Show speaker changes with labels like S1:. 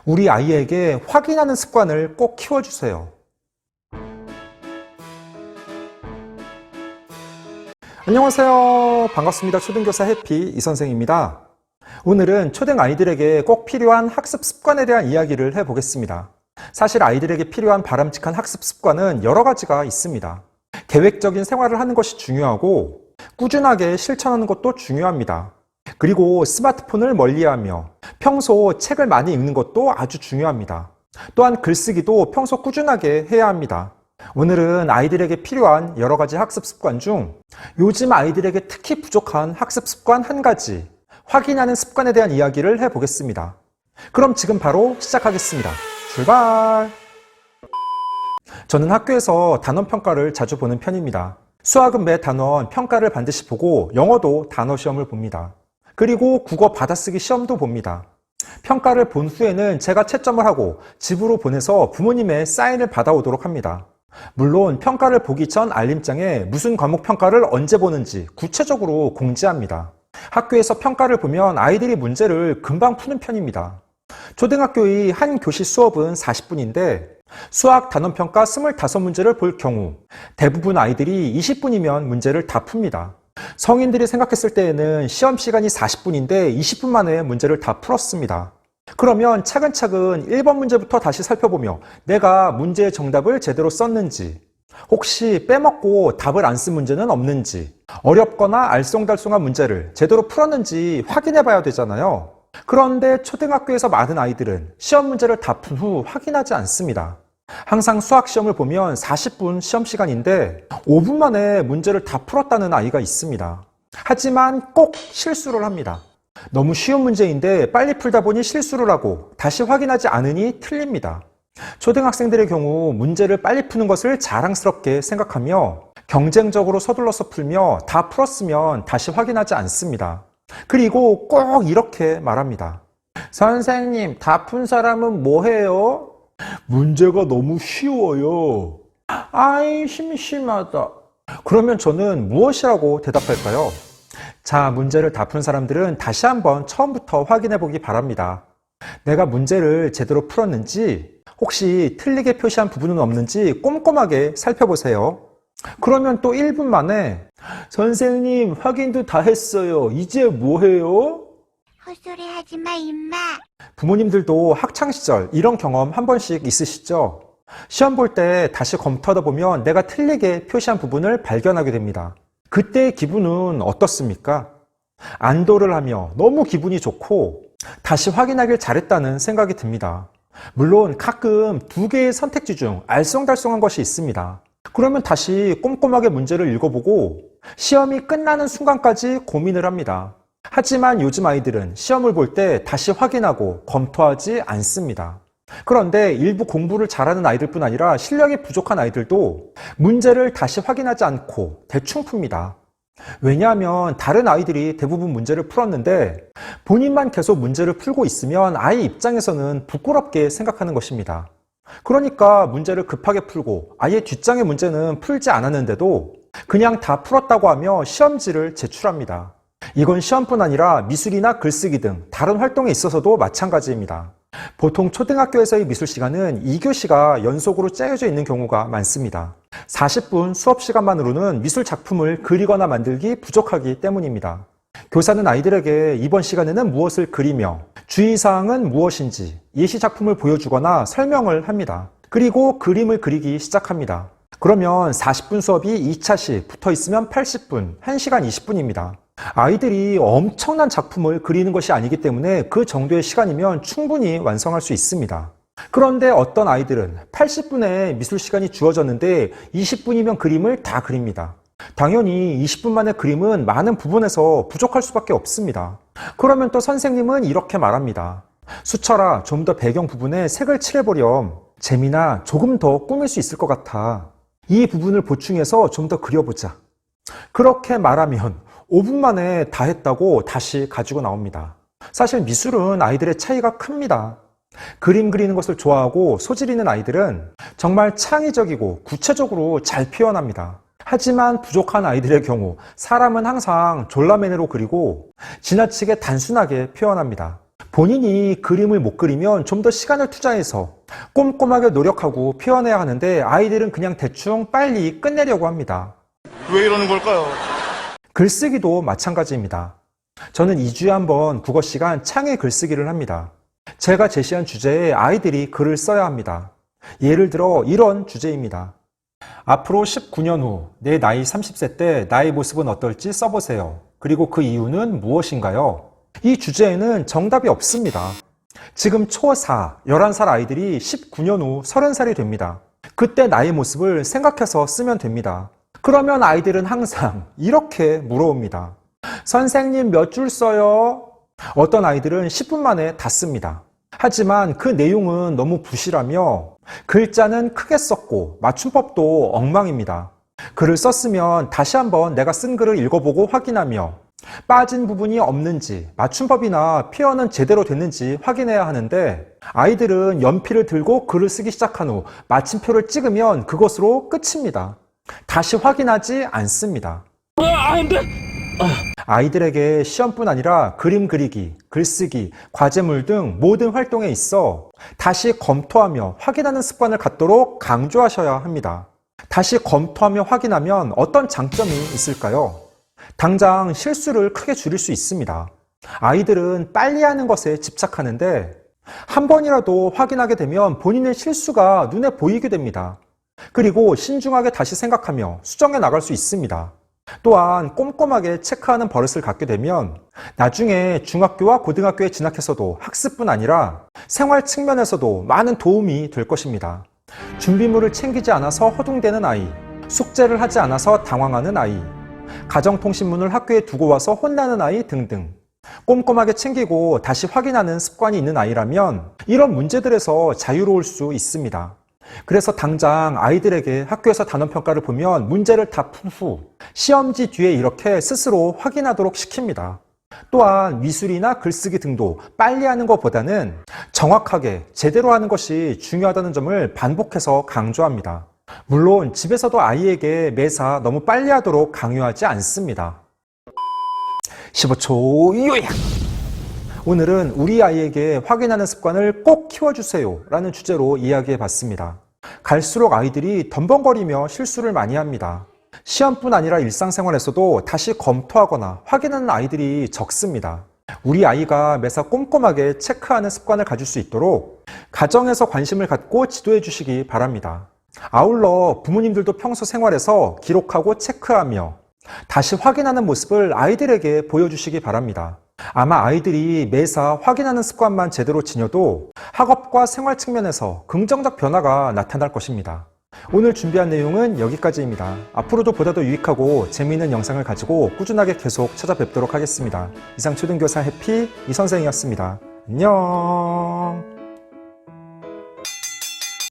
S1: 우리 아이에게 확인하는 습관을 꼭 키워주세요. 안녕하세요. 반갑습니다. 초등교사 해피 이선생입니다. 오늘은 초등 아이들에게 꼭 필요한 학습 습관에 대한 이야기를 해보겠습니다. 사실 아이들에게 필요한 바람직한 학습 습관은 여러 가지가 있습니다. 계획적인 생활을 하는 것이 중요하고 꾸준하게 실천하는 것도 중요합니다. 그리고 스마트폰을 멀리하며 평소 책을 많이 읽는 것도 아주 중요합니다. 또한 글쓰기도 평소 꾸준하게 해야 합니다. 오늘은 아이들에게 필요한 여러 가지 학습 습관 중 요즘 아이들에게 특히 부족한 학습 습관 한 가지, 확인하는 습관에 대한 이야기를 해보겠습니다. 그럼 지금 바로 시작하겠습니다. 출발! 저는 학교에서 단원 평가를 자주 보는 편입니다. 수학은 매 단원 평가를 반드시 보고 영어도 단어 시험을 봅니다. 그리고 국어 받아쓰기 시험도 봅니다. 평가를 본 후에는 제가 채점을 하고 집으로 보내서 부모님의 사인을 받아오도록 합니다. 물론 평가를 보기 전 알림장에 무슨 과목 평가를 언제 보는지 구체적으로 공지합니다. 학교에서 평가를 보면 아이들이 문제를 금방 푸는 편입니다. 초등학교의 한 교시 수업은 40분인데 수학 단원평가 25문제를 볼 경우 대부분 아이들이 20분이면 문제를 다 풉니다. 성인들이 생각했을 때에는 시험 시간이 40분인데 20분 만에 문제를 다 풀었습니다. 그러면 차근차근 1번 문제부터 다시 살펴보며 내가 문제의 정답을 제대로 썼는지, 혹시 빼먹고 답을 안 쓴 문제는 없는지, 어렵거나 알쏭달쏭한 문제를 제대로 풀었는지 확인해 봐야 되잖아요. 그런데 초등학교에서 많은 아이들은 시험 문제를 다 푼 후 확인하지 않습니다. 항상 수학 시험을 보면 40분 시험 시간인데 5분 만에 문제를 다 풀었다는 아이가 있습니다. 하지만 꼭 실수를 합니다. 너무 쉬운 문제인데 빨리 풀다 보니 실수를 하고 다시 확인하지 않으니 틀립니다. 초등학생들의 경우 문제를 빨리 푸는 것을 자랑스럽게 생각하며 경쟁적으로 서둘러서 풀며 다 풀었으면 다시 확인하지 않습니다. 그리고 꼭 이렇게 말합니다. 선생님, 다 푼 사람은 뭐 해요? 문제가 너무 쉬워요. 아이, 심심하다. 그러면 저는 무엇이라고 대답할까요? 자, 문제를 다 푼 사람들은 다시 한번 처음부터 확인해 보기 바랍니다. 내가 문제를 제대로 풀었는지, 혹시 틀리게 표시한 부분은 없는지 꼼꼼하게 살펴보세요. 그러면 또 1분 만에 선생님, 확인도 다 했어요. 이제 뭐 해요?
S2: 헛소리 하지 마, 임마.
S1: 부모님들도 학창시절 이런 경험 한 번씩 있으시죠? 시험 볼 때 다시 검토하다 보면 내가 틀리게 표시한 부분을 발견하게 됩니다. 그때의 기분은 어떻습니까? 안도를 하며 너무 기분이 좋고 다시 확인하길 잘했다는 생각이 듭니다. 물론 가끔 두 개의 선택지 중 알쏭달쏭한 것이 있습니다. 그러면 다시 꼼꼼하게 문제를 읽어보고 시험이 끝나는 순간까지 고민을 합니다. 하지만 요즘 아이들은 시험을 볼 때 다시 확인하고 검토하지 않습니다. 그런데 일부 공부를 잘하는 아이들뿐 아니라 실력이 부족한 아이들도 문제를 다시 확인하지 않고 대충 풉니다. 왜냐하면 다른 아이들이 대부분 문제를 풀었는데 본인만 계속 문제를 풀고 있으면 아이 입장에서는 부끄럽게 생각하는 것입니다. 그러니까 문제를 급하게 풀고 아예 뒷장의 문제는 풀지 않았는데도 그냥 다 풀었다고 하며 시험지를 제출합니다. 이건 시험뿐 아니라 미술이나 글쓰기 등 다른 활동에 있어서도 마찬가지입니다. 보통 초등학교에서의 미술 시간은 2교시가 연속으로 짜여져 있는 경우가 많습니다. 40분 수업 시간만으로는 미술 작품을 그리거나 만들기 부족하기 때문입니다. 교사는 아이들에게 이번 시간에는 무엇을 그리며 주의사항은 무엇인지 예시 작품을 보여주거나 설명을 합니다. 그리고 그림을 그리기 시작합니다. 그러면 40분 수업이 2차씩 붙어 있으면 80분, 1시간 20분입니다. 아이들이 엄청난 작품을 그리는 것이 아니기 때문에 그 정도의 시간이면 충분히 완성할 수 있습니다. 그런데 어떤 아이들은 80분의 미술 시간이 주어졌는데 20분이면 그림을 다 그립니다. 당연히 20분 만에 그림은 많은 부분에서 부족할 수밖에 없습니다. 그러면 또 선생님은 이렇게 말합니다. 수철아, 좀 더 배경 부분에 색을 칠해보렴. 재미나 조금 더 꾸밀 수 있을 것 같아. 이 부분을 보충해서 좀 더 그려보자. 그렇게 말하면 5분 만에 다 했다고 다시 가지고 나옵니다. 사실 미술은 아이들의 차이가 큽니다. 그림 그리는 것을 좋아하고 소질 있는 아이들은 정말 창의적이고 구체적으로 잘 표현합니다. 하지만 부족한 아이들의 경우 사람은 항상 졸라맨으로 그리고 지나치게 단순하게 표현합니다. 본인이 그림을 못 그리면 좀 더 시간을 투자해서 꼼꼼하게 노력하고 표현해야 하는데 아이들은 그냥 대충 빨리 끝내려고 합니다.
S3: 왜 이러는 걸까요?
S1: 글쓰기도 마찬가지입니다. 저는 2주에 한 번 국어 시간 창의 글쓰기를 합니다. 제가 제시한 주제에 아이들이 글을 써야 합니다. 예를 들어 이런 주제입니다. 앞으로 19년 후 내 나이 30세 때 나의 모습은 어떨지 써보세요. 그리고 그 이유는 무엇인가요? 이 주제에는 정답이 없습니다. 지금 초4, 11살 아이들이 19년 후 30살이 됩니다. 그때 나의 모습을 생각해서 쓰면 됩니다. 그러면 아이들은 항상 이렇게 물어옵니다. 선생님 몇 줄 써요? 어떤 아이들은 10분 만에 다 씁니다. 하지만 그 내용은 너무 부실하며 글자는 크게 썼고 맞춤법도 엉망입니다. 글을 썼으면 다시 한번 내가 쓴 글을 읽어보고 확인하며 빠진 부분이 없는지 맞춤법이나 표현은 제대로 됐는지 확인해야 하는데 아이들은 연필을 들고 글을 쓰기 시작한 후 마침표를 찍으면 그것으로 끝입니다. 다시 확인하지 않습니다. 아이들에게 시험뿐 아니라 그림 그리기, 글쓰기, 과제물 등 모든 활동에 있어 다시 검토하며 확인하는 습관을 갖도록 강조하셔야 합니다. 다시 검토하며 확인하면 어떤 장점이 있을까요? 당장 실수를 크게 줄일 수 있습니다. 아이들은 빨리 하는 것에 집착하는데 한 번이라도 확인하게 되면 본인의 실수가 눈에 보이게 됩니다. 그리고 신중하게 다시 생각하며 수정해 나갈 수 있습니다. 또한 꼼꼼하게 체크하는 버릇을 갖게 되면 나중에 중학교와 고등학교에 진학해서도 학습뿐 아니라 생활 측면에서도 많은 도움이 될 것입니다. 준비물을 챙기지 않아서 허둥대는 아이, 숙제를 하지 않아서 당황하는 아이, 가정통신문을 학교에 두고 와서 혼나는 아이 등등 꼼꼼하게 챙기고 다시 확인하는 습관이 있는 아이라면 이런 문제들에서 자유로울 수 있습니다. 그래서 당장 아이들에게 학교에서 단원평가를 보면 문제를 다 푼 후 시험지 뒤에 이렇게 스스로 확인하도록 시킵니다. 또한 미술이나 글쓰기 등도 빨리 하는 것보다는 정확하게 제대로 하는 것이 중요하다는 점을 반복해서 강조합니다. 물론 집에서도 아이에게 매사 너무 빨리 하도록 강요하지 않습니다. 15초 요약! 오늘은 우리 아이에게 확인하는 습관을 꼭 키워주세요 라는 주제로 이야기해 봤습니다. 갈수록 아이들이 덤벙거리며 실수를 많이 합니다. 시험뿐 아니라 일상생활에서도 다시 검토하거나 확인하는 아이들이 적습니다. 우리 아이가 매사 꼼꼼하게 체크하는 습관을 가질 수 있도록 가정에서 관심을 갖고 지도해 주시기 바랍니다. 아울러 부모님들도 평소 생활에서 기록하고 체크하며 다시 확인하는 모습을 아이들에게 보여주시기 바랍니다. 아마 아이들이 매사 확인하는 습관만 제대로 지녀도 학업과 생활 측면에서 긍정적 변화가 나타날 것입니다. 오늘 준비한 내용은 여기까지입니다. 앞으로도 보다 더 유익하고 재미있는 영상을 가지고 꾸준하게 계속 찾아뵙도록 하겠습니다. 이상 초등교사 해피 이선생이었습니다. 안녕.